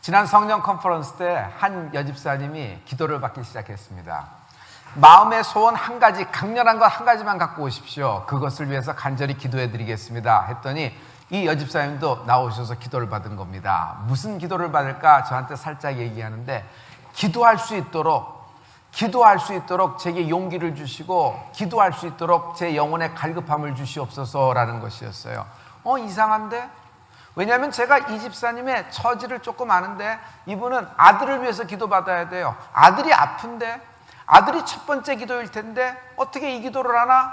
지난 성령 컨퍼런스 때 한 여집사님이 기도를 받기 시작했습니다. 마음의 소원 한 가지, 강렬한 것 한 가지만 갖고 오십시오. 그것을 위해서 간절히 기도해 드리겠습니다 했더니 이 여집사님도 나오셔서 기도를 받은 겁니다. 무슨 기도를 받을까 저한테 살짝 얘기하는데, 기도할 수 있도록 제게 용기를 주시고 기도할 수 있도록 제 영혼의 갈급함을 주시옵소서라는 것이었어요. 이상한데? 왜냐하면 제가 이 집사님의 처지를 조금 아는데, 이분은 아들을 위해서 기도받아야 돼요. 아들이 아픈데, 아들이 첫 번째 기도일 텐데 어떻게 이 기도를 하나?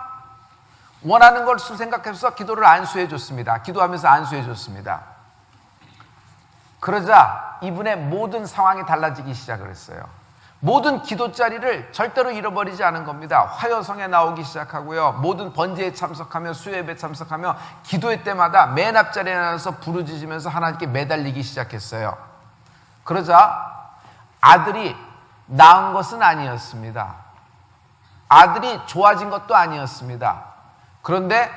원하는 것을 생각해서 기도를 안수해 줬습니다. 기도하면서 안수해 줬습니다. 그러자 이분의 모든 상황이 달라지기 시작을 했어요. 모든 기도 자리를 절대로 잃어버리지 않은 겁니다. 화요성에 나오기 시작하고요, 모든 번제에 참석하며 수요예배에 참석하며 기도회 때마다 맨 앞자리에 나와서 부르짖으면서 하나님께 매달리기 시작했어요. 그러자 아들이 나은 것은 아니었습니다. 아들이 좋아진 것도 아니었습니다. 그런데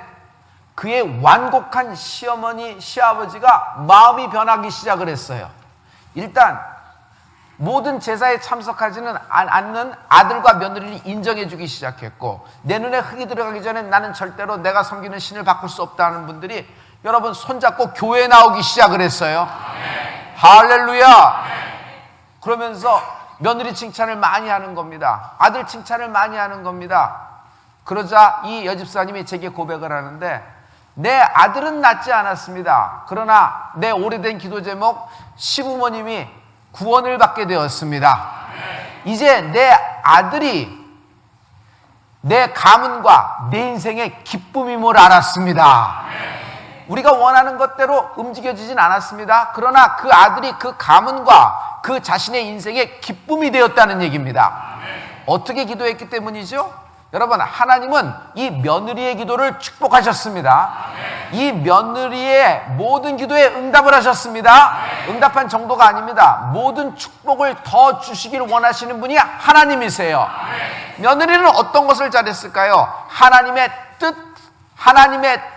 그의 완곡한 시어머니, 시아버지가 마음이 변하기 시작을 했어요. 일단 모든 제사에 참석하지는 않는 아들과 며느리를 인정해 주기 시작했고, 내 눈에 흙이 들어가기 전에 나는 절대로 내가 섬기는 신을 바꿀 수 없다는 분들이 여러분 손잡고 교회에 나오기 시작을 했어요. 네. 할렐루야. 네. 그러면서 며느리 칭찬을 많이 하는 겁니다. 아들 칭찬을 많이 하는 겁니다. 그러자 이 여집사님이 제게 고백을 하는데, 내 아들은 낳지 않았습니다. 그러나 내 오래된 기도 제목, 시부모님이 구원을 받게 되었습니다. 이제 내 아들이 내 가문과 내 인생의 기쁨임을 알았습니다. 우리가 원하는 것대로 움직여지진 않았습니다. 그러나 그 아들이 그 가문과 그 자신의 인생의 기쁨이 되었다는 얘기입니다. 어떻게 기도했기 때문이죠? 여러분, 하나님은 이 며느리의 기도를 축복하셨습니다. 이 며느리의 모든 기도에 응답을 하셨습니다. 응답한 정도가 아닙니다. 모든 축복을 더 주시기를 원하시는 분이 하나님이세요. 며느리는 어떤 것을 잘했을까요? 하나님의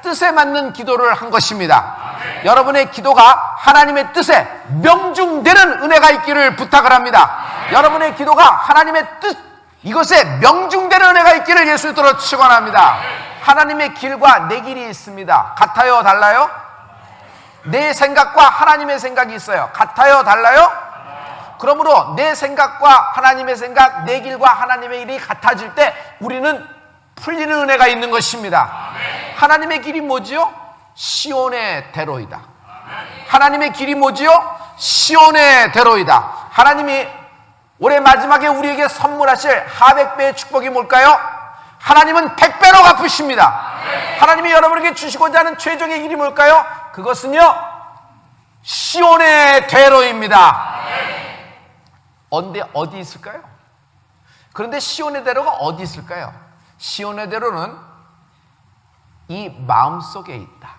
뜻에 맞는 기도를 한 것입니다. 여러분의 기도가 하나님의 뜻에 명중되는 은혜가 있기를 부탁을 합니다. 여러분의 기도가 하나님의 뜻, 이것에 명중되는 은혜가 있기를 예수님으로 축원합니다. 하나님의 길과 내 길이 있습니다. 같아요? 달라요? 내 생각과 하나님의 생각이 있어요. 같아요? 달라요? 그러므로 내 생각과 하나님의 생각, 내 길과 하나님의 길이 같아질 때 우리는 풀리는 은혜가 있는 것입니다. 하나님의 길이 뭐지요? 시온의 대로이다. 하나님의 길이 뭐지요? 시온의 대로이다. 하나님이 올해 마지막에 우리에게 선물하실 하백배의 축복이 뭘까요? 하나님은 100배로 갚으십니다. 하나님이 여러분에게 주시고자 하는 최종의 길이 뭘까요? 그것은요, 시온의 대로입니다. 언제 어디 있을까요? 그런데 시온의 대로가 어디 있을까요? 시온의 대로는 이 마음속에 있다.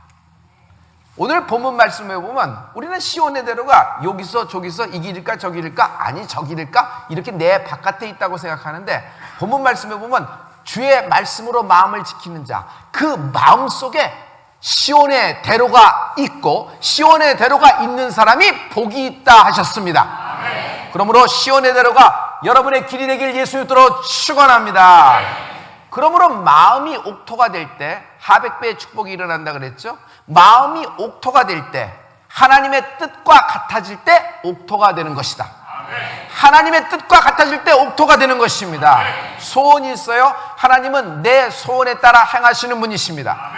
오늘 본문 말씀에 보면 우리는 시온의 대로가 여기서 저기서 이 길일까 저 길일까, 아니 저 길일까, 이렇게 내 바깥에 있다고 생각하는데, 본문 말씀에 보면 주의 말씀으로 마음을 지키는 자, 그 마음속에 시온의 대로가 있고 시온의 대로가 있는 사람이 복이 있다 하셨습니다. 그러므로 시온의 대로가 여러분의 길이 되길 예수님으로 축원합니다. 그러므로 마음이 옥토가 될 때 하백배의 축복이 일어난다 그랬죠. 마음이 옥토가 될 때, 하나님의 뜻과 같아질 때 옥토가 되는 것이다. 하나님의 뜻과 같아질 때 옥토가 되는 것입니다. 소원이 있어요. 하나님은 내 소원에 따라 행하시는 분이십니다.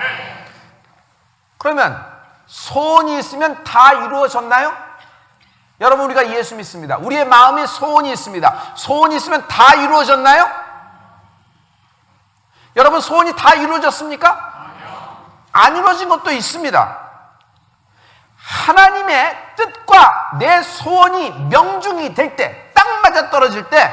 그러면 소원이 있으면 다 이루어졌나요? 여러분, 우리가 예수 믿습니다. 우리의 마음에 소원이 있습니다. 소원이 있으면 다 이루어졌나요? 여러분, 소원이 다 이루어졌습니까? 안 이루어진 것도 있습니다. 하나님의 뜻과 내 소원이 명중이 될 때, 딱 맞아 떨어질 때,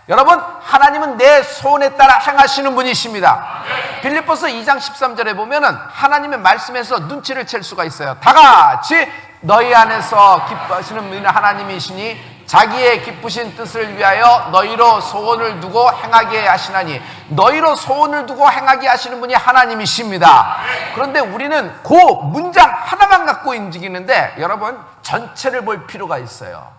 여러분, 하나님은 내 소원에 따라 행하시는 분이십니다. 빌립보서 2장 13절에 보면은 하나님의 말씀에서 눈치를 챌 수가 있어요. 다 같이 너희 안에서 기뻐하시는 분은 하나님이시니 자기의 기쁘신 뜻을 위하여 너희로 소원을 두고 행하게 하시나니, 너희로 소원을 두고 행하게 하시는 분이 하나님이십니다. 그런데 우리는 그 문장 하나만 갖고 움직이는데 여러분, 전체를 볼 필요가 있어요.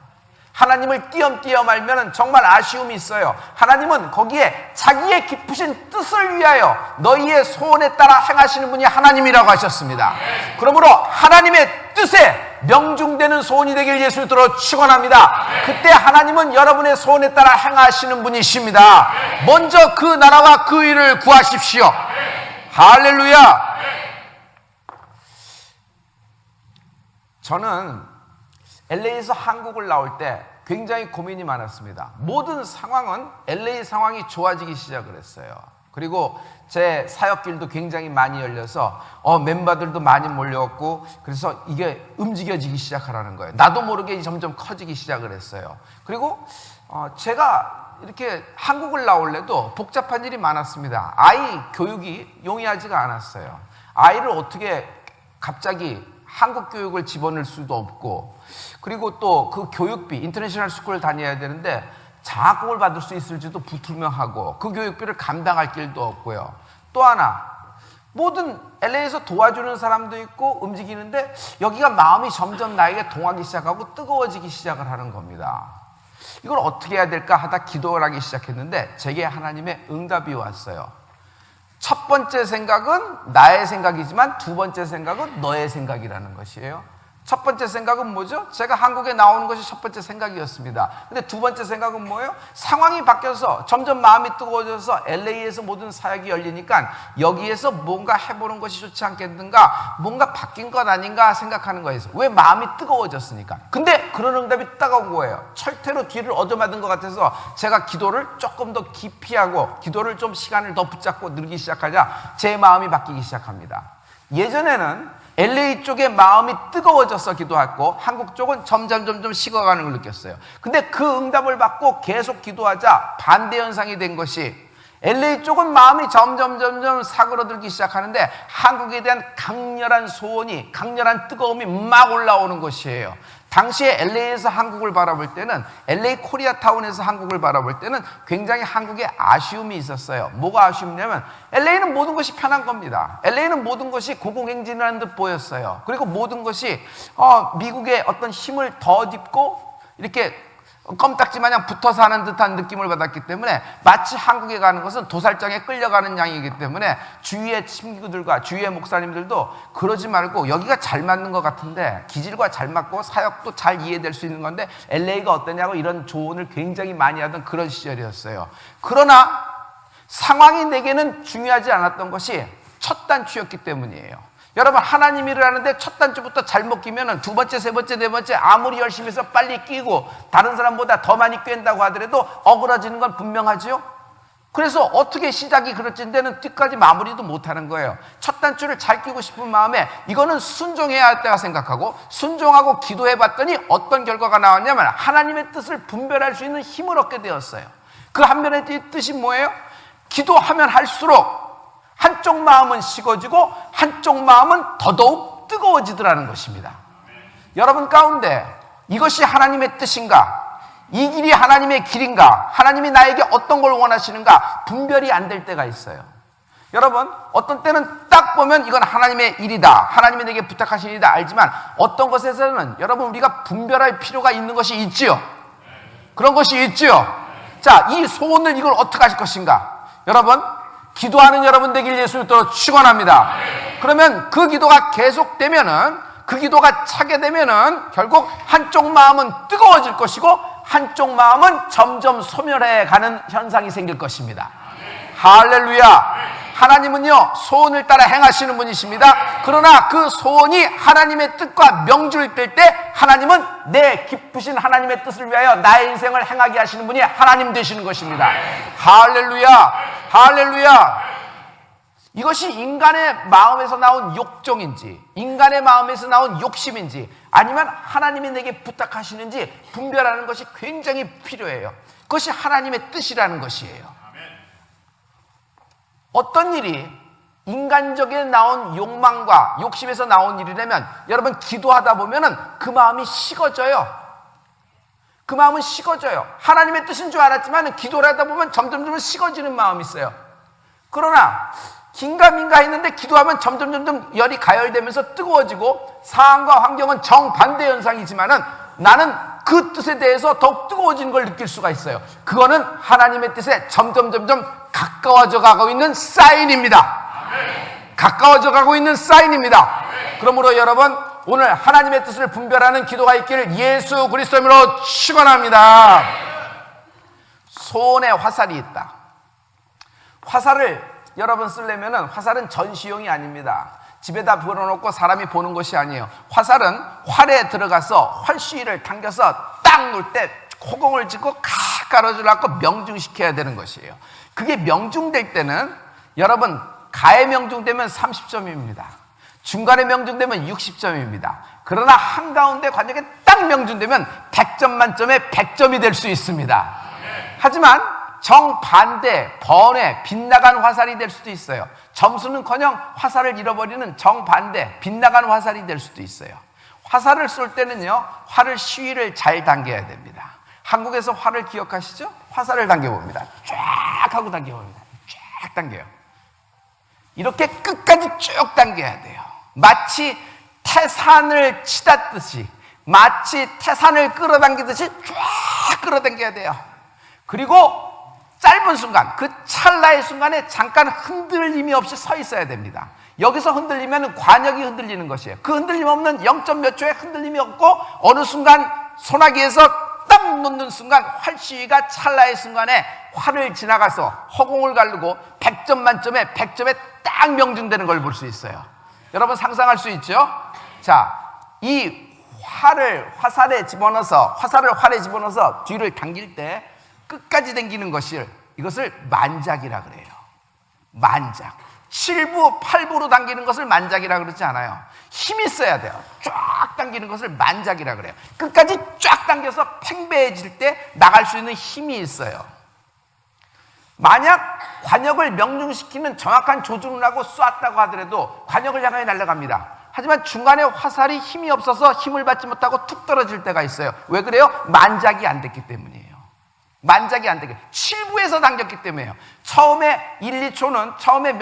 하나님을 띄엄띄엄 알면 정말 아쉬움이 있어요. 하나님은 거기에 자기의 기쁘신 뜻을 위하여 너희의 소원에 따라 행하시는 분이 하나님이라고 하셨습니다. 그러므로 하나님의 뜻에 명중되는 소원이 되길 예수로 축원합니다. 그때 하나님은 여러분의 소원에 따라 행하시는 분이십니다. 먼저 그 나라와 그 일을 구하십시오. 할렐루야. 저는 LA에서 한국을 나올 때 굉장히 고민이 많았습니다. 모든 상황은 LA 상황이 좋아지기 시작을 했어요. 그리고 제 사역길도 굉장히 많이 열려서 멤버들도 많이 몰려왔고, 그래서 이게 움직여지기 시작하라는 거예요. 나도 모르게 점점 커지기 시작을 했어요. 그리고 제가 이렇게 한국을 나올래도 복잡한 일이 많았습니다. 아이 교육이 용이하지가 않았어요. 아이를 어떻게 갑자기 한국 교육을 집어넣을 수도 없고, 그리고 또 그 교육비, 인터내셔널 스쿨을 다녀야 되는데 장학금을 받을 수 있을지도 불투명하고, 그 교육비를 감당할 길도 없고요. 또 하나, 모든 LA에서 도와주는 사람도 있고 움직이는데 여기가 마음이 점점 나에게 동하기 시작하고 뜨거워지기 시작을 하는 겁니다. 이걸 어떻게 해야 될까 하다 기도를 하기 시작했는데 제게 하나님의 응답이 왔어요. 첫 번째 생각은 나의 생각이지만 두 번째 생각은 너의 생각이라는 것이에요. 첫 번째 생각은 뭐죠? 제가 한국에 나오는 것이 첫 번째 생각이었습니다. 근데 두 번째 생각은 뭐예요? 상황이 바뀌어서 점점 마음이 뜨거워져서 LA에서 모든 사역이 열리니까 여기에서 뭔가 해보는 것이 좋지 않겠는가, 뭔가 바뀐 것 아닌가 생각하는 거예요. 왜? 마음이 뜨거워졌으니까. 근데 그런 응답이 따가운 거예요. 철퇴로 뒤를 얻어맞은 것 같아서 제가 기도를 조금 더 깊이 하고 기도를 좀 시간을 더 붙잡고 늘기 시작하자 제 마음이 바뀌기 시작합니다. 예전에는 LA 쪽에 마음이 뜨거워져서 기도했고 한국 쪽은 점점 식어가는 걸 느꼈어요. 근데 그 응답을 받고 계속 기도하자 반대 현상이 된 것이, LA 쪽은 마음이 점점 사그러들기 시작하는데 한국에 대한 강렬한 소원이, 강렬한 뜨거움이 막 올라오는 것이에요. 당시에 LA에서 한국을 바라볼 때는, LA 코리아타운에서 한국을 바라볼 때는 굉장히 한국에 아쉬움이 있었어요. 뭐가 아쉬움이냐면 LA는 모든 것이 편한 겁니다. LA는 모든 것이 고공행진하는 듯 보였어요. 그리고 모든 것이 미국의 어떤 힘을 덧입고 이렇게 껌딱지 마냥 붙어 사는 듯한 느낌을 받았기 때문에 마치 한국에 가는 것은 도살장에 끌려가는 양이기 때문에 주위의 친구들과 주위의 목사님들도 그러지 말고 여기가 잘 맞는 것 같은데, 기질과 잘 맞고 사역도 잘 이해될 수 있는 건데 LA가 어떠냐고 이런 조언을 굉장히 많이 하던 그런 시절이었어요. 그러나 상황이 내게는 중요하지 않았던 것이 첫 단추였기 때문이에요. 여러분, 하나님 일을 하는데 첫 단추부터 잘못 끼면 두 번째, 세 번째, 네 번째 아무리 열심히 해서 빨리 끼고 다른 사람보다 더 많이 꿰는다고 하더라도 어그러지는 건 분명하지요. 그래서 어떻게 시작이 그럴진데는 뒤까지 마무리도 못하는 거예요. 첫 단추를 잘 끼고 싶은 마음에 이거는 순종해야 할 때가 생각하고 순종하고 기도해봤더니 어떤 결과가 나왔냐면 하나님의 뜻을 분별할 수 있는 힘을 얻게 되었어요. 그 한편의 뜻이 뭐예요? 기도하면 할수록 한쪽 마음은 식어지고 한쪽 마음은 더더욱 뜨거워지더라는 것입니다. 여러분 가운데 이것이 하나님의 뜻인가? 이 길이 하나님의 길인가? 하나님이 나에게 어떤 걸 원하시는가? 분별이 안 될 때가 있어요. 여러분, 어떤 때는 딱 보면 이건 하나님의 일이다, 하나님이 내게 부탁하신 일이다 알지만 어떤 것에서는 여러분 우리가 분별할 필요가 있는 것이 있지요. 그런 것이 있지요. 자, 이 소원을 이걸 어떻게 하실 것인가? 여러분, 기도하는 여러분 되길 예수님으로 축원합니다. 그러면 그 기도가 계속되면은, 그 기도가 차게 되면은 결국 한쪽 마음은 뜨거워질 것이고 한쪽 마음은 점점 소멸해 가는 현상이 생길 것입니다. 할렐루야. 하나님은요 소원을 따라 행하시는 분이십니다. 그러나 그 소원이 하나님의 뜻과 명주일 때 하나님은 내 기쁘신 하나님의 뜻을 위하여 나의 인생을 행하게 하시는 분이 하나님 되시는 것입니다. 할렐루야. 할렐루야. 이것이 인간의 마음에서 나온 욕정인지 인간의 마음에서 나온 욕심인지 아니면 하나님이 내게 부탁하시는지 분별하는 것이 굉장히 필요해요. 그것이 하나님의 뜻이라는 것이에요. 어떤 일이 인간적에 나온 욕망과 욕심에서 나온 일이라면 여러분 기도하다 보면은 그 마음이 식어져요. 그 마음은 식어져요. 하나님의 뜻인 줄 알았지만 기도를 하다 보면 점점 식어지는 마음이 있어요. 그러나 긴가민가 했는데 기도하면 점점 열이 가열되면서 뜨거워지고 상황과 환경은 정반대 현상이지만은 나는 그 뜻에 대해서 더욱 뜨거워지는 걸 느낄 수가 있어요. 그거는 하나님의 뜻에 점점 가까워져 가고 있는 사인입니다. 가까워져 가고 있는 사인입니다. 그러므로 여러분, 오늘 하나님의 뜻을 분별하는 기도가 있기를 예수 그리스도 이름으로 축원합니다. 손에 화살이 있다. 화살을 여러분 쓰려면은 화살은 전시용이 아닙니다. 집에다 불어놓고 사람이 보는 것이 아니에요. 화살은 활에 들어가서 활수위를 당겨서 딱 놓을 때 호공을 짓고 가로질러갖고 명중시켜야 되는 것이에요. 그게 명중될 때는 여러분, 가에 명중되면 30점입니다. 중간에 명중되면 60점입니다. 그러나 한가운데 관역에 딱 명중되면 100점 만점에 100점이 될 수 있습니다. 하지만 정반대, 번외, 빗나간 화살이 될 수도 있어요. 점수는커녕 화살을 잃어버리는 정반대, 빗나간 화살이 될 수도 있어요. 화살을 쏠 때는요, 활을 시위를 잘 당겨야 됩니다. 한국에서 활을 기억하시죠? 화살을 당겨봅니다. 쫙 하고 당겨봅니다. 쫙 당겨요. 이렇게 끝까지 쭉 당겨야 돼요. 마치 태산을 치닫듯이, 마치 태산을 끌어당기듯이 쫙 끌어당겨야 돼요. 그리고 짧은 순간, 그 찰나의 순간에 잠깐 흔들림이 없이 서 있어야 됩니다. 여기서 흔들리면 관역이 흔들리는 것이에요. 그 흔들림 없는 0점 몇 초의 흔들림이 없고 어느 순간 소나기에서 딱 놓는 순간 활시위가 찰나의 순간에 활을 지나가서 허공을 가르고 100점 만점에 100점에 딱 명중되는 걸 볼 수 있어요. 여러분 상상할 수 있죠? 자, 이 화살을 활에 집어넣어서 뒤를 당길 때 끝까지 당기는 이것을 만작이라 그래요. 만작. 7부, 8부로 당기는 것을 만작이라 그러지 않아요. 힘이 있어야 돼요. 쫙 당기는 것을 만작이라 그래요. 끝까지 쫙 당겨서 팽배해질 때 나갈 수 있는 힘이 있어요. 만약 관역을 명중시키는 정확한 조준을 하고 쐈다고 하더라도 관역을 향해 날아갑니다. 하지만 중간에 화살이 힘이 없어서 힘을 받지 못하고 툭 떨어질 때가 있어요. 왜 그래요? 만작이 안 됐기 때문이에요. 만작이 안 되게 7부에서 당겼기 때문에요. 처음에 1, 2초는 처음에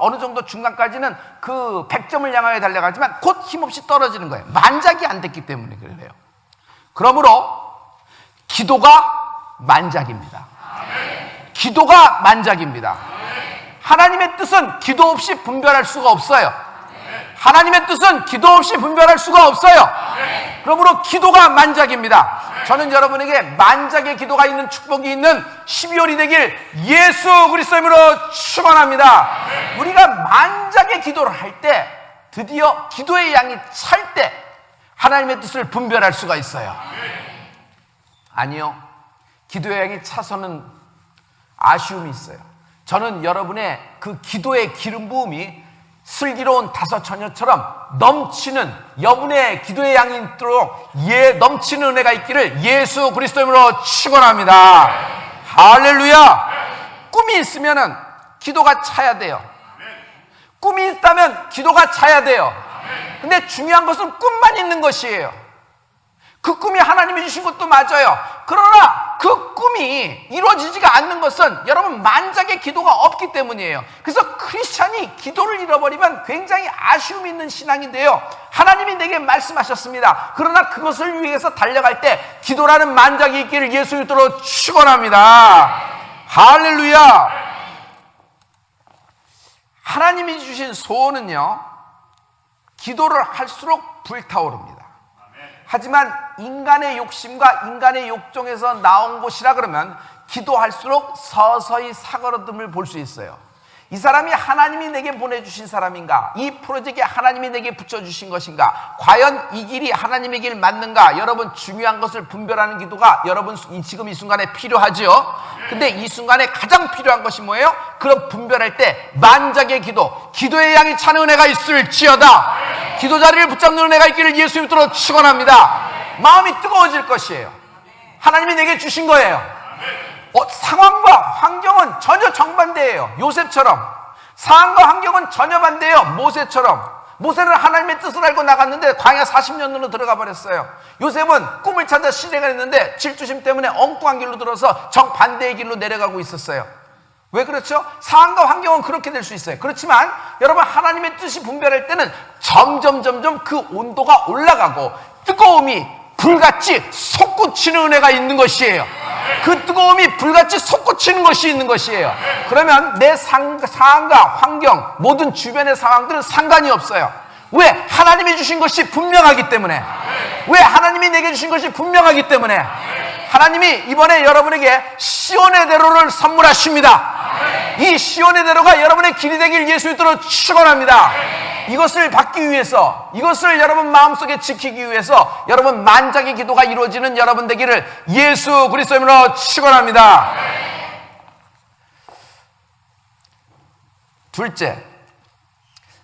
어느 정도 중간까지는 그 100점을 향하여 달려가지만 곧 힘없이 떨어지는 거예요. 만작이 안 됐기 때문에 그래요. 그러므로 기도가 만작입니다. 기도가 만작입니다. 하나님의 뜻은 기도 없이 분별할 수가 없어요. 하나님의 뜻은 기도 없이 분별할 수가 없어요. 그러므로 기도가 만작입니다. 저는 여러분에게 만작의 기도가 있는 축복이 있는 12월이 되길 예수 그리스도 이름으로 축원합니다. 우리가 만작의 기도를 할 때 드디어 기도의 양이 찰 때 하나님의 뜻을 분별할 수가 있어요. 아니요, 기도의 양이 차서는 아쉬움이 있어요. 저는 여러분의 그 기도의 기름 부음이 슬기로운 다섯 처녀처럼 넘치는 여분의 기도의 양이 있도록 넘치는 은혜가 있기를 예수 그리스도 이름으로 축원합니다. 할렐루야. 꿈이 있으면은 기도가 차야 돼요. 꿈이 있다면 기도가 차야 돼요. 근데 중요한 것은 꿈만 있는 것이에요. 그 꿈이 하나님이 주신 것도 맞아요. 그러나 그 꿈이 이루어지지가 않는 것은 여러분 만작의 기도가 없기 때문이에요. 그래서 크리스찬이 기도를 잃어버리면 굉장히 아쉬움이 있는 신앙인데요, 하나님이 내게 말씀하셨습니다. 그러나 그것을 위해서 달려갈 때 기도라는 만작이 있기를 예수 이름으로 축원합니다. 할렐루야. 하나님이 주신 소원은요, 기도를 할수록 불타오릅니다. 하지만 인간의 욕심과 인간의 욕정에서 나온 것이라 그러면 기도할수록 서서히 사그러듦을 볼 수 있어요. 이 사람이 하나님이 내게 보내주신 사람인가? 이 프로젝트에 하나님이 내게 붙여주신 것인가? 과연 이 길이 하나님의 길 맞는가? 여러분, 중요한 것을 분별하는 기도가 여러분 지금 이 순간에 필요하죠. 근데 이 순간에 가장 필요한 것이 뭐예요? 그럼 분별할 때 만작의 기도, 기도의 양이 차는 은혜가 있을지어다. 기도 자리를 붙잡는 은혜가 있기를 예수 이름으로 축원합니다. 마음이 뜨거워질 것이에요. 하나님이 내게 주신 거예요. 상황과 환경은 전혀 정반대예요. 요셉처럼. 상황과 환경은 전혀 반대예요. 모세처럼. 모세는 하나님의 뜻을 알고 나갔는데 광야 40년으로 들어가 버렸어요. 요셉은 꿈을 찾아 실행을 했는데 질투심 때문에 엉뚱한 길로 들어서 정반대의 길로 내려가고 있었어요. 왜 그렇죠? 상황과 환경은 그렇게 될 수 있어요. 그렇지만 여러분, 하나님의 뜻이 분별할 때는 점점 그 온도가 올라가고 뜨거움이 불같이 솟구치는 은혜가 있는 것이에요. 그 뜨거움이 불같이 솟구치는 것이 있는 것이에요. 그러면 내 상황과 환경, 모든 주변의 상황들은 상관이 없어요. 왜? 하나님이 주신 것이 분명하기 때문에. 왜? 하나님이 내게 주신 것이 분명하기 때문에. 하나님이 이번에 여러분에게 시온의 대로를 선물하십니다. 이 시온의 대로가 여러분의 길이 되길 예수 이름으로 축원합니다. 이것을 받기 위해서, 이것을 여러분 마음속에 지키기 위해서 여러분 만작의 기도가 이루어지는 여러분 되기를 예수 그리스도의 이름으로 축원합니다. 둘째,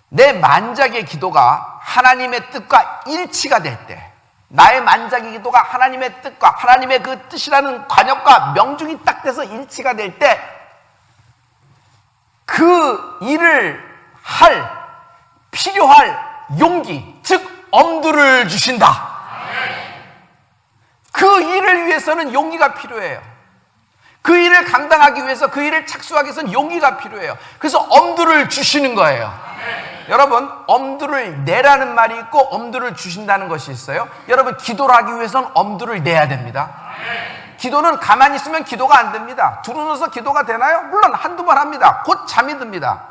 내 만작의 기도가 하나님의 뜻과 일치가 될 때, 나의 만작의 기도가 하나님의 뜻과 하나님의 그 뜻이라는 관역과 명중이 딱 돼서 일치가 될 때, 그 일을 필요할 용기, 즉 엄두를 주신다. 그 일을 위해서는 용기가 필요해요. 그 일을 감당하기 위해서, 그 일을 착수하기 위해서는 용기가 필요해요. 그래서 엄두를 주시는 거예요. 여러분, 엄두를 내라는 말이 있고 엄두를 주신다는 것이 있어요. 여러분, 기도를 하기 위해서는 엄두를 내야 됩니다. 기도는 가만히 있으면 기도가 안 됩니다. 두루누워서 기도가 되나요? 물론 한두 번 합니다. 곧 잠이 듭니다.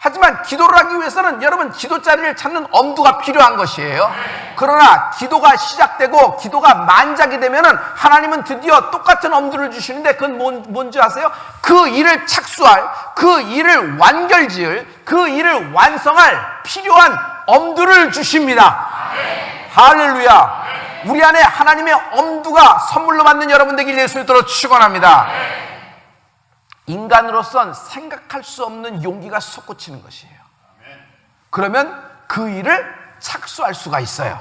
하지만 기도를 하기 위해서는 여러분 기도자리를 찾는 엄두가 필요한 것이에요. 그러나 기도가 시작되고 기도가 만작이 되면은 하나님은 드디어 똑같은 엄두를 주시는데, 그건 뭔지 아세요? 그 일을 착수할, 그 일을 완결지을, 그 일을 완성할 필요한 엄두를 주십니다. 할렐루야. 우리 안에 하나님의 엄두가 선물로 받는 여러분 되길 예수 이름으로 축원합니다. 인간으로선 생각할 수 없는 용기가 솟구치는 것이에요. 그러면 그 일을 착수할 수가 있어요.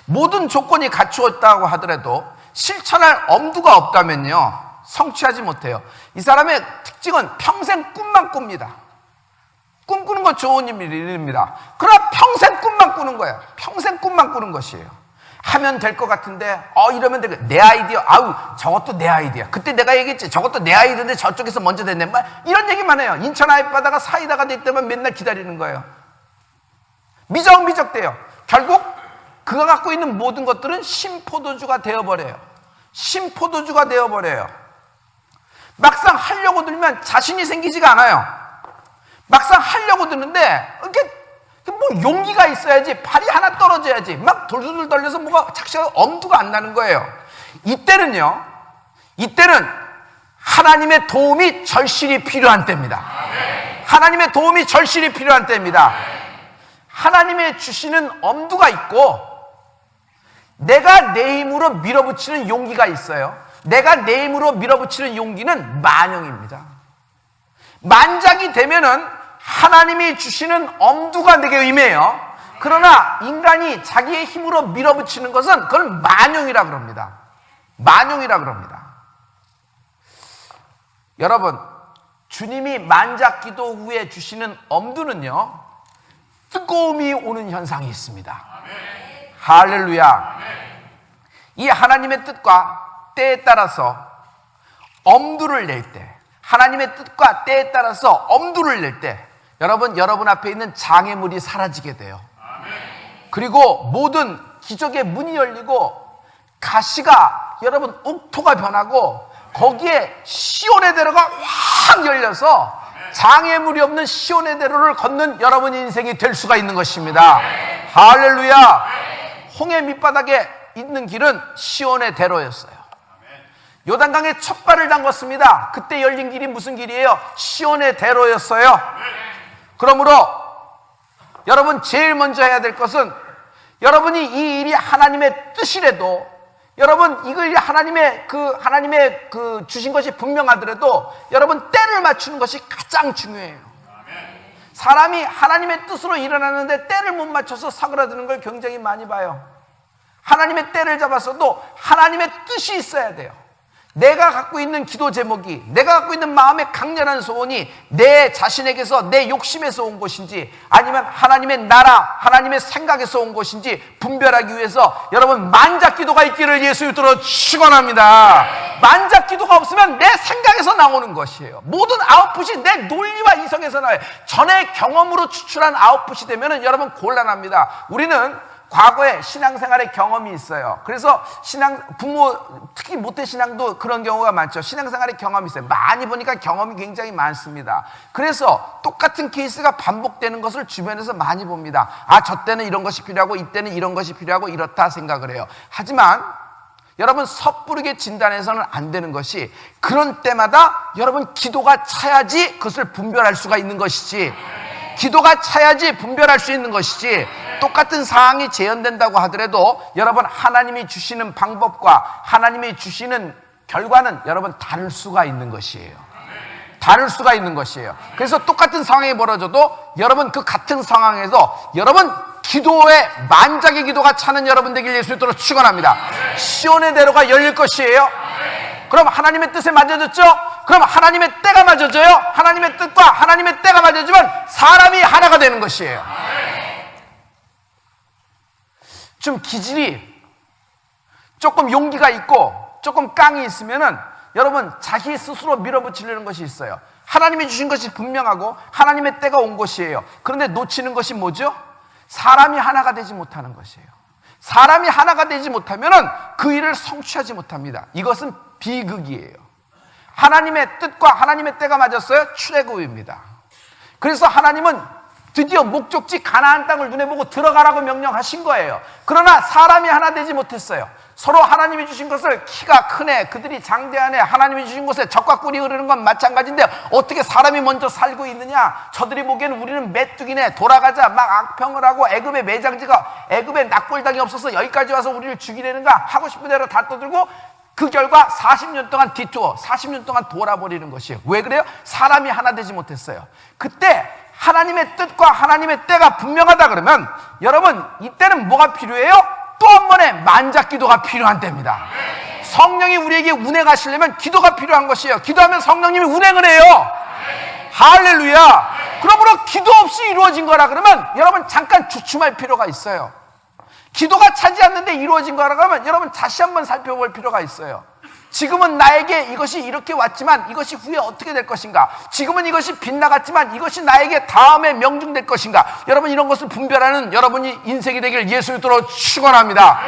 모든 조건이 갖추었다고 하더라도 실천할 엄두가 없다면요, 성취하지 못해요. 이 사람의 특징은 평생 꿈만 꿉니다. 꿈꾸는 건 좋은 일입니다. 그러나 평생 꿈만 꾸는 거예요. 평생 꿈만 꾸는 것이에요. 하면 될 것 같은데, 이러면 될 것, 내 아이디어, 저것도 내 아이디어. 그때 내가 얘기했지, 저것도 내 아이디어인데 저쪽에서 먼저 됐네. 이런 얘기만 해요. 인천 아이바다가 사이다가 될 때만 맨날 기다리는 거예요. 미적미적돼요. 결국 그가 갖고 있는 모든 것들은 신포도주가 되어버려요. 신포도주가 되어버려요. 막상 하려고 들면 자신이 생기지가 않아요. 막상 하려고 드는데 이렇게 뭐 용기가 있어야지, 발이 하나 떨어져야지 막 돌돌돌 떨려서 뭐가 착시가 엄두가 안 나는 거예요. 이때는 하나님의 도움이 절실히 필요한 때입니다. 하나님의 도움이 절실히 필요한 때입니다. 하나님의 주시는 엄두가 있고, 내가 내 힘으로 밀어붙이는 용기가 있어요. 내가 내 힘으로 밀어붙이는 용기는 만용입니다. 만작이 되면은 하나님이 주시는 엄두가 내게 임해요. 그러나 인간이 자기의 힘으로 밀어붙이는 것은 그건 만용이라 그럽니다. 만용이라 그럽니다. 여러분, 주님이 만작 기도 후에 주시는 엄두는요, 뜨거움이 오는 현상이 있습니다. 할렐루야. 이 하나님의 뜻과 때에 따라서 엄두를 낼 때, 하나님의 뜻과 때에 따라서 엄두를 낼 때, 여러분 앞에 있는 장애물이 사라지게 돼요. 그리고 모든 기적의 문이 열리고 가시가, 여러분 옥토가 변하고 거기에 시온의 대로가 확 열려서 장애물이 없는 시온의 대로를 걷는 여러분 인생이 될 수가 있는 것입니다. 할렐루야. 홍해 밑바닥에 있는 길은 시온의 대로였어요. 요단강에 첫 발을 담궜습니다. 그때 열린 길이 무슨 길이에요? 시온의 대로였어요. 그러므로 여러분 제일 먼저 해야 될 것은, 여러분이 이 일이 하나님의 뜻이라도, 여러분 이걸 하나님의 그 주신 것이 분명하더라도 여러분 때를 맞추는 것이 가장 중요해요. 사람이 하나님의 뜻으로 일어나는데 때를 못 맞춰서 사그라드는 걸 굉장히 많이 봐요. 하나님의 때를 잡았어도 하나님의 뜻이 있어야 돼요. 내가 갖고 있는 기도 제목이, 내가 갖고 있는 마음의 강렬한 소원이 내 자신에게서, 내 욕심에서 온 것인지 아니면 하나님의 나라, 하나님의 생각에서 온 것인지 분별하기 위해서 여러분 만작기도가 있기를 예수 이름으로 축원합니다. 만작기도가 없으면 내 생각에서 나오는 것이에요. 모든 아웃풋이 내 논리와 이성에서 나와요. 전의 경험으로 추출한 아웃풋이 되면 여러분 곤란합니다. 우리는 과거에 신앙생활의 경험이 있어요. 그래서 부모, 특히 모태신앙도 그런 경우가 많죠. 신앙생활의 경험이 있어요. 많이 보니까 경험이 굉장히 많습니다. 그래서 똑같은 케이스가 반복되는 것을 주변에서 많이 봅니다. 아, 저 때는 이런 것이 필요하고 이때는 이런 것이 필요하고 이렇다 생각을 해요. 하지만 여러분 섣부르게 진단해서는 안 되는 것이, 그런 때마다 여러분 기도가 차야지 그것을 분별할 수가 있는 것이지, 기도가 차야지 분별할 수 있는 것이지, 똑같은 상황이 재현된다고 하더라도 여러분 하나님이 주시는 방법과 하나님이 주시는 결과는 여러분 다를 수가 있는 것이에요. 다를 수가 있는 것이에요. 그래서 똑같은 상황이 벌어져도 여러분 그 같은 상황에서 여러분 기도에 만작의 기도가 차는 여러분 되길 예수 이름으로 축원합니다. 시온의 대로가 열릴 것이에요. 그럼 하나님의 뜻에 맞아졌죠? 그럼 하나님의 때가 맞아져요? 하나님의 뜻과 하나님의 때가 맞아지면 사람이 하나가 되는 것이에요. 좀 기질이 조금 용기가 있고 조금 깡이 있으면은 여러분 자기 스스로 밀어붙이려는 것이 있어요. 하나님이 주신 것이 분명하고 하나님의 때가 온 것이에요. 그런데 놓치는 것이 뭐죠? 사람이 하나가 되지 못하는 것이에요. 사람이 하나가 되지 못하면은 그 일을 성취하지 못합니다. 이것은 비극이에요. 하나님의 뜻과 하나님의 때가 맞았어요? 출애굽입니다. 그래서 하나님은 드디어 목적지 가나안 땅을 눈에 보고 들어가라고 명령하신 거예요. 그러나 사람이 하나 되지 못했어요. 서로 하나님이 주신 것을, 키가 크네, 그들이 장대하네, 하나님이 주신 곳에 적과 꿀이 흐르는 건 마찬가지인데 어떻게 사람이 먼저 살고 있느냐? 저들이 보기에는 우리는 메뚜기네, 돌아가자, 막 악평을 하고 애굽의 매장지가, 애굽의 낙골당이 없어서 여기까지 와서 우리를 죽이려는가 하고 싶은 대로 다 떠들고, 그 결과 40년 동안 디투어, 40년 동안 돌아버리는 것이에요. 왜 그래요? 사람이 하나 되지 못했어요. 그때 하나님의 뜻과 하나님의 때가 분명하다 그러면 여러분 이때는 뭐가 필요해요? 또 한 번의 만작기도가 필요한 때입니다. 성령이 우리에게 운행하시려면 기도가 필요한 것이에요. 기도하면 성령님이 운행을 해요. 할렐루야. 그러므로 기도 없이 이루어진 거라 그러면 여러분 잠깐 주춤할 필요가 있어요. 기도가 차지 않는데 이루어진 거라 그러면 여러분 다시 한번 살펴볼 필요가 있어요. 지금은 나에게 이것이 이렇게 왔지만 이것이 후에 어떻게 될 것인가? 지금은 이것이 빗나갔지만 이것이 나에게 다음에 명중될 것인가? 여러분 이런 것을 분별하는 여러분이 인생이 되길 예수 이름으로 축원합니다.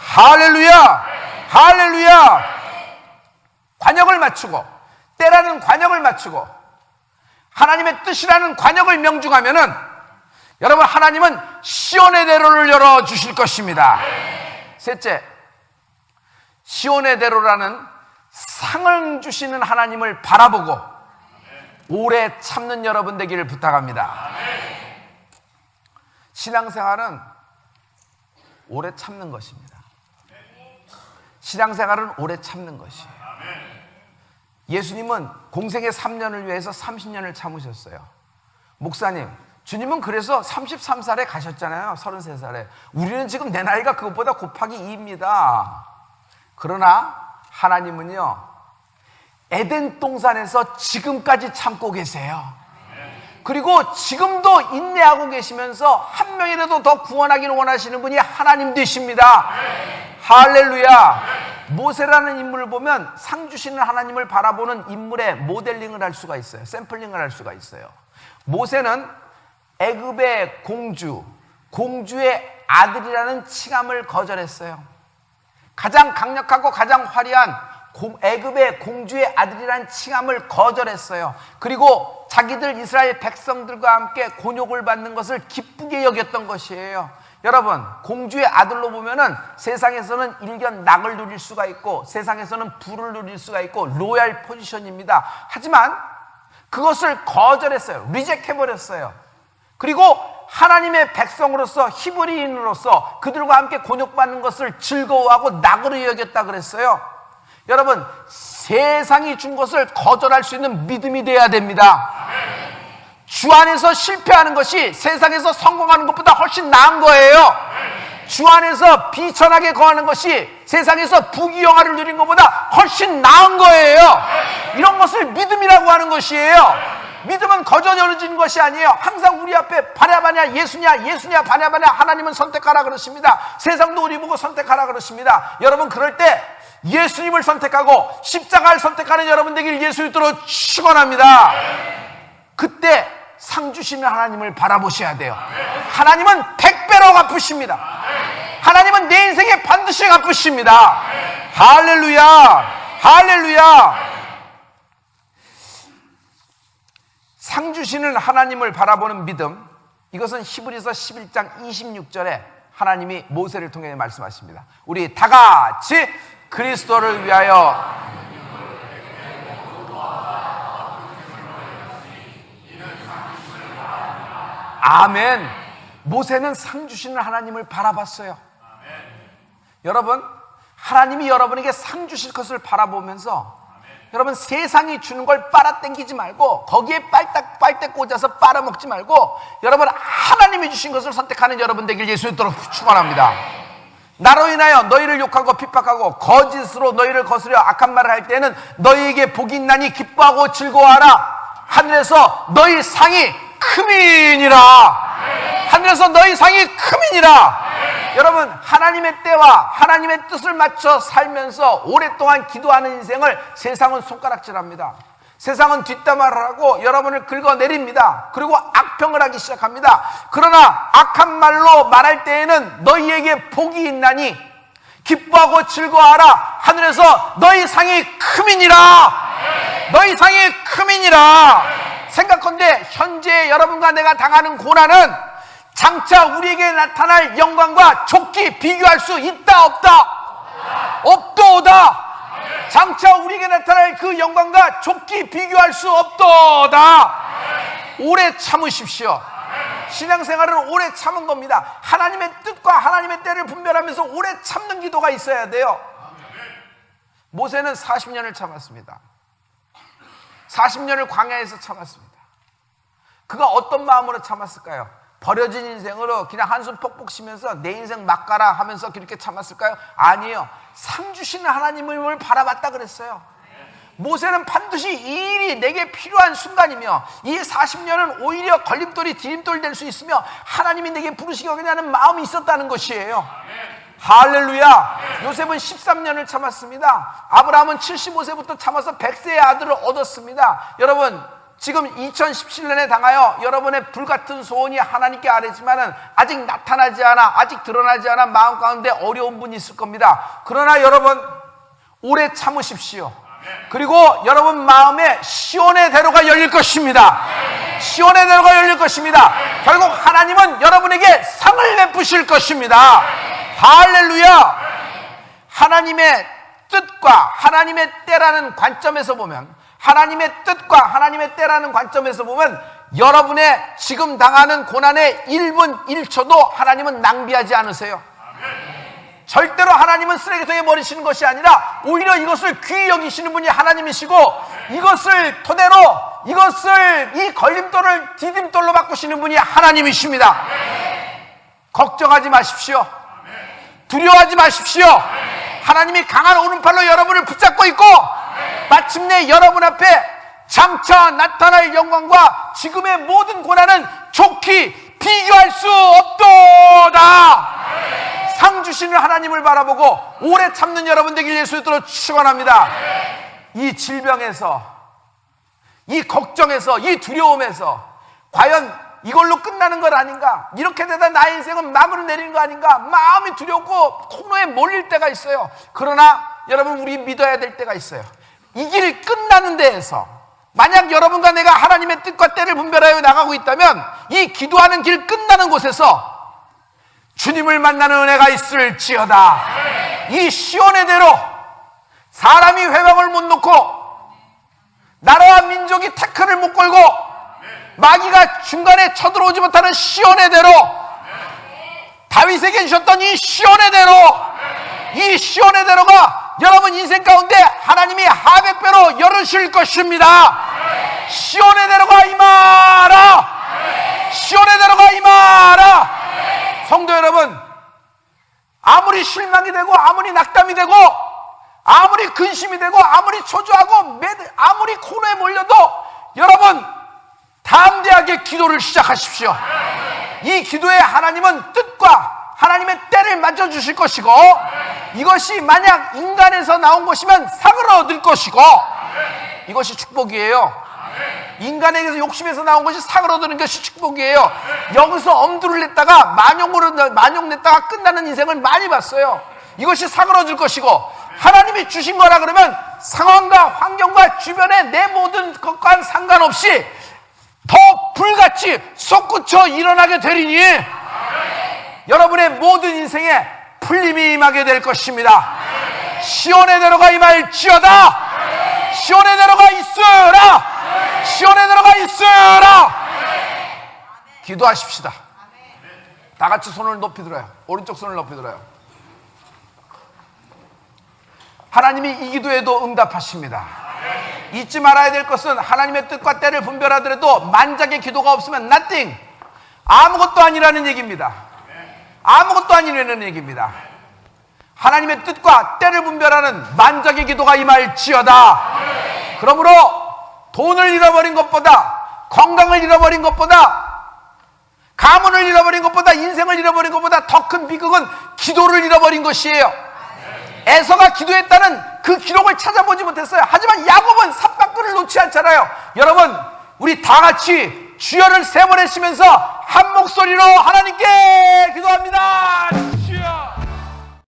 할렐루야. 할렐루야. 관역을 맞추고 때라는 관역을 맞추고 하나님의 뜻이라는 관역을 명중하면은 여러분 하나님은 시온의 대로를 열어주실 것입니다. 셋째, 시온의 대로라는 상을 주시는 하나님을 바라보고 오래 참는 여러분 되기를 부탁합니다. 신앙생활은 오래 참는 것입니다. 신앙생활은 오래 참는 것이에요. 예수님은 공생의 3년을 위해서 30년을 참으셨어요. 목사님, 주님은 그래서 33살에 가셨잖아요. 33살에. 우리는 지금 내 나이가 그것보다 곱하기 2입니다. 그러나 하나님은요, 에덴 동산에서 지금까지 참고 계세요. 그리고 지금도 인내하고 계시면서 한 명이라도 더 구원하기를 원하시는 분이 하나님 되십니다. 할렐루야. 모세라는 인물을 보면 상 주시는 하나님을 바라보는 인물의 모델링을 할 수가 있어요. 샘플링을 할 수가 있어요. 모세는 애굽의 공주의 아들이라는 칭함을 거절했어요. 가장 강력하고 가장 화려한 애굽의 공주의 아들이라는 칭함을 거절했어요. 그리고 자기들 이스라엘 백성들과 함께 곤욕을 받는 것을 기쁘게 여겼던 것이에요. 여러분, 공주의 아들로 보면은 세상에서는 일견 낙을 누릴 수가 있고 세상에서는 부를 누릴 수가 있고 로얄 포지션입니다. 하지만 그것을 거절했어요. 리젝해버렸어요. 그리고 하나님의 백성으로서 히브리인으로서 그들과 함께 곤욕받는 것을 즐거워하고 낙으로 여겼다 그랬어요. 여러분, 세상이 준 것을 거절할 수 있는 믿음이 돼야 됩니다. 주 안에서 실패하는 것이 세상에서 성공하는 것보다 훨씬 나은 거예요. 주 안에서 비천하게 거하는 것이 세상에서 부귀영화를 누린 것보다 훨씬 나은 거예요. 이런 것을 믿음이라고 하는 것이에요. 믿음은 거저져지는 것이 아니에요. 항상 우리 앞에 바냐바냐 예수냐 예수냐 바냐바냐 하나님은 선택하라 그러십니다. 세상도 우리 보고 선택하라 그러십니다. 여러분 그럴 때 예수님을 선택하고 십자가를 선택하는 여러분 되길 예수 이름으로 축원합니다. 그때 상 주시는 하나님을 바라보셔야 돼요. 하나님은 100배로 갚으십니다. 하나님은 내 인생에 반드시 갚으십니다. 할렐루야, 할렐루야. 상 주시는 하나님을 바라보는 믿음, 이것은 히브리서 11장 26절에 하나님이 모세를 통해 말씀하십니다. 우리 다 같이 그리스도를 위하여 아멘. 모세는 상 주시는 하나님을 바라봤어요. 여러분, 하나님이 여러분에게 상 주실 것을 바라보면서 여러분 세상이 주는 걸 빨아당기지 말고 거기에 빨대 꽂아서 빨아먹지 말고 여러분 하나님이 주신 것을 선택하는 여러분 되길 예수 이름으로 축원합니다. 나로 인하여 너희를 욕하고 핍박하고 거짓으로 너희를 거스려 악한 말을 할 때는 너희에게 복이 있나니 기뻐하고 즐거워하라. 하늘에서 너희 상이 크민이라. 하늘에서 너희 상이 크민이라. 여러분 하나님의 때와 하나님의 뜻을 맞춰 살면서 오랫동안 기도하는 인생을 세상은 손가락질합니다. 세상은 뒷담화를 하고 여러분을 긁어내립니다. 그리고 악평을 하기 시작합니다. 그러나 악한 말로 말할 때에는 너희에게 복이 있나니 기뻐하고 즐거워하라. 하늘에서 너희 상이 크민이라. 너희 상이 크민이라. 생각컨대 현재 여러분과 내가 당하는 고난은 장차 우리에게 나타날 영광과 좋게 비교할 수 있다 없다? 없도다. 장차 우리에게 나타날 그 영광과 좋게 비교할 수 없도다. 오래 참으십시오. 신앙생활은 오래 참은 겁니다. 하나님의 뜻과 하나님의 때를 분별하면서 오래 참는 기도가 있어야 돼요. 모세는 40년을 참았습니다. 40년을 광야에서 참았습니다. 그가 어떤 마음으로 참았을까요? 버려진 인생으로 그냥 한숨 퍽퍽 쉬면서 내 인생 막 가라 하면서 그렇게 참았을까요? 아니에요. 상 주시는 하나님을 바라봤다 그랬어요. 모세는 반드시 이 일이 내게 필요한 순간이며 이 40년은 오히려 걸림돌이 디딤돌 될 수 있으며 하나님이 내게 부르시겠냐는 마음이 있었다는 것이에요. 할렐루야. 요셉은 13년을 참았습니다. 아브라함은 75세부터 참아서 100세의 아들을 얻었습니다. 여러분 지금 2017년에 당하여 여러분의 불같은 소원이 하나님께 아뢰지만은 아직 나타나지 않아, 아직 드러나지 않아 마음 가운데 어려운 분이 있을 겁니다. 그러나 여러분 오래 참으십시오. 그리고 여러분 마음에 시온의 대로가 열릴 것입니다. 시온의 대로가 열릴 것입니다. 결국 하나님은 여러분에게 상을 베푸실 것입니다. 할렐루야. 하나님의 뜻과 하나님의 때라는 관점에서 보면 하나님의 뜻과 하나님의 때라는 관점에서 보면 여러분의 지금 당하는 고난의 1분 1초도 하나님은 낭비하지 않으세요. 절대로 하나님은 쓰레기통에 버리시는 것이 아니라 오히려 이것을 귀히 여기시는 분이 하나님이시고 이것을 토대로 이것을 이 걸림돌을 디딤돌로 바꾸시는 분이 하나님이십니다. 걱정하지 마십시오. 두려워하지 마십시오. 하나님이 강한 오른팔로 여러분을 붙잡고 있고 마침내 여러분 앞에 장차 나타날 영광과 지금의 모든 고난은 좋게 비교할 수 없도다. 상 주시는 하나님을 바라보고 오래 참는 여러분 되길 예수 이름으로 축원합니다. 이 질병에서, 이 걱정에서, 이 두려움에서 과연 이걸로 끝나는 것 아닌가? 이렇게 되다 나의 인생은 막으로 내리는 거 아닌가? 마음이 두렵고 코너에 몰릴 때가 있어요. 그러나 여러분 우리 믿어야 될 때가 있어요. 이 길 끝나는 데에서 만약 여러분과 내가 하나님의 뜻과 때를 분별하여 나가고 있다면 이 기도하는 길 끝나는 곳에서 주님을 만나는 은혜가 있을지어다. 이 시온의 대로 사람이 회방을 못 놓고 나라와 민족이 태클을 못 걸고 마귀가 중간에 쳐들어오지 못하는 시온의 대로 다윗에게 주셨던 이 시온의 대로 이 시온의 대로가 여러분 인생 가운데 하나님이 하백배로 열으실 것입니다. 시온의 대로가 임하라. 시온의 대로가 임하라. 성도 여러분 아무리 실망이 되고 아무리 낙담이 되고 아무리 근심이 되고 아무리 초조하고 아무리 코너에 몰려도 여러분 담대하게 기도를 시작하십시오. 이 기도에 하나님은 뜻과 하나님의 때를 맞춰주실 것이고, 이것이 만약 인간에서 나온 것이면 상을 얻을 것이고, 이것이 축복이에요. 인간에게서 욕심에서 나온 것이 상을 얻는 것이 축복이에요. 여기서 엄두를 냈다가 만용 냈다가 끝나는 인생을 많이 봤어요. 이것이 상을 얻을 것이고, 하나님이 주신 거라 그러면 상황과 환경과 주변의 내 모든 것과는 상관없이 더 불같이 솟구쳐 일어나게 되리니 여러분의 모든 인생에 풀림이 임하게 될 것입니다. 시온의 대로가 임할지어다. 시온의 대로가 있으라. 시온의 대로가 있으라. 기도하십시다. 다 같이 손을 높이 들어요. 오른쪽 손을 높이 들어요. 하나님이 이 기도에도 응답하십니다. 잊지 말아야 될 것은 하나님의 뜻과 때를 분별하더라도 만작의 기도가 없으면 nothing, 아무것도 아니라는 얘기입니다. 아무것도 아니라는 얘기입니다. 하나님의 뜻과 때를 분별하는 만작의 기도가 임할지어다. 그러므로 돈을 잃어버린 것보다, 건강을 잃어버린 것보다, 가문을 잃어버린 것보다, 인생을 잃어버린 것보다 더 큰 비극은 기도를 잃어버린 것이에요. 에서가 기도했다는 그 기록을 찾아보지 못했어요. 하지만 야곱은 삿바퀴를 놓지 않잖아요. 여러분, 우리 다 같이 주여를 세 번 외치면서 한 목소리로 하나님께 기도합니다.